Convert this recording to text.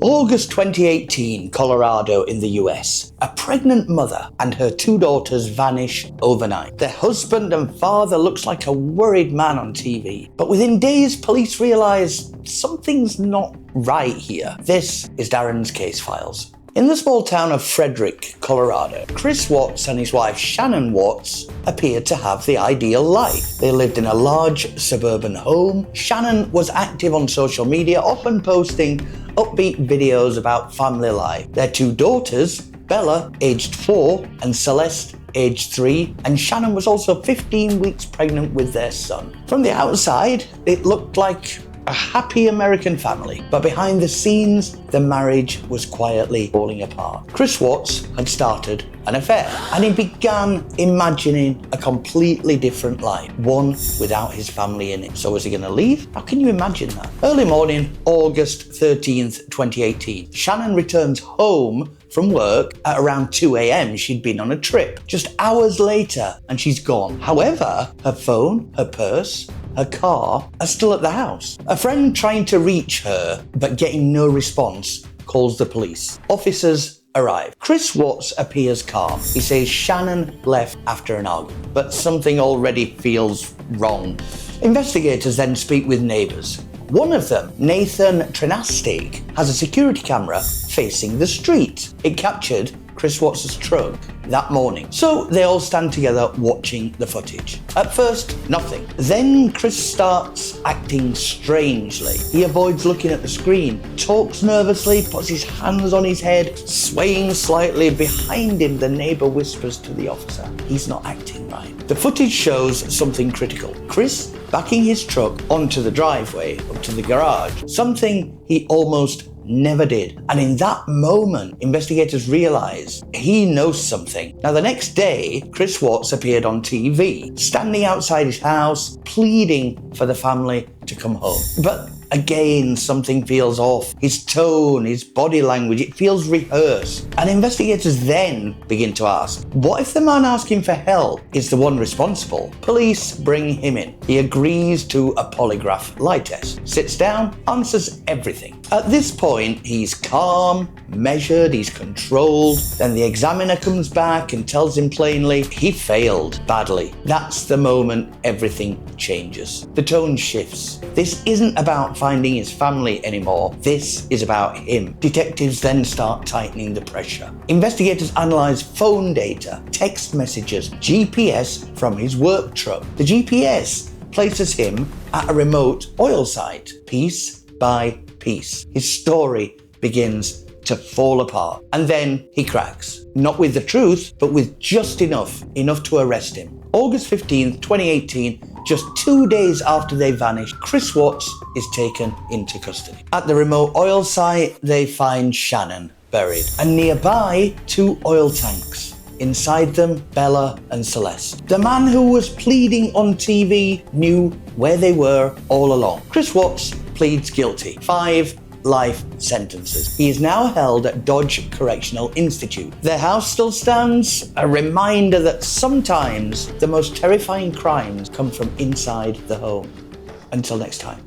August 2018, Colorado in the US. A pregnant mother and her 2 daughters vanish overnight. Their husband and father looks like a worried man on TV. But within days, police realize something's not right here. This is Darren's Case Files. In the small town of Frederick, Colorado, Chris Watts and his wife Shannon Watts appeared to have the ideal life. They lived in a large suburban home. Shannon was active on social media, often posting upbeat videos about family life. Their 2 daughters, Bella, aged 4, and Celeste, aged 3, and Shannon was also 15 weeks pregnant with their son. From the outside, it looked like a happy American family, but behind the scenes, the marriage was quietly falling apart. Chris Watts had started an affair, and he began imagining a completely different life, one without his family in it. So was he going to leave? How can you imagine that? Early morning, August 13th, 2018, Shannon returns home from work at around 2 a.m. She'd been on a trip. Just hours later, and she's gone. However, her phone, her purse, her car are still at the house. A friend trying to reach her, but getting no response, calls the police. Officers arrive. Chris Watts appears calm. He says Shannon left after an argument, but something already feels wrong. Investigators then speak with neighbors. One of them, Nathan Trenastig, has a security camera facing the street. It captured Chris Watts' truck that morning. So they all stand together watching the footage. At first, nothing. Then Chris starts acting strangely. He avoids looking at the screen, talks nervously, puts his hands on his head, swaying slightly. Behind him, the neighbor whispers to the officer, he's not acting right. The footage shows something critical. Chris backing his truck onto the driveway up to the garage, something he almost never did. And in that moment, investigators realize he knows something. Now, the next day, Chris Watts appeared on TV, standing outside his house, pleading for the family to come home. But again, something feels off. His tone, his body language, it feels rehearsed. And investigators then begin to ask, what if the man asking for help is the one responsible? Police bring him in. He agrees to a polygraph lie test, sits down, answers everything. At this point, he's calm, measured, he's controlled. Then the examiner comes back and tells him plainly he failed badly. That's the moment everything changes. The tone shifts. This isn't about finding his family anymore. This is about him. Detectives then start tightening the pressure. Investigators analyze phone data, text messages, GPS from his work truck. The GPS places him at a remote oil site, piece by piece. His story begins to fall apart. And then he cracks. Not with the truth, but with just enough to arrest him. August 15th, 2018, just 2 days after they vanished, Chris Watts is taken into custody. At the remote oil site, they find Shannon buried, and nearby 2 oil tanks. Inside them, Bella and Celeste. The man who was pleading on TV knew where they were all along. Chris Watts pleads guilty. 5 life sentences. He is now held at Dodge Correctional Institute. Their house still stands, a reminder that sometimes the most terrifying crimes come from inside the home. Until next time.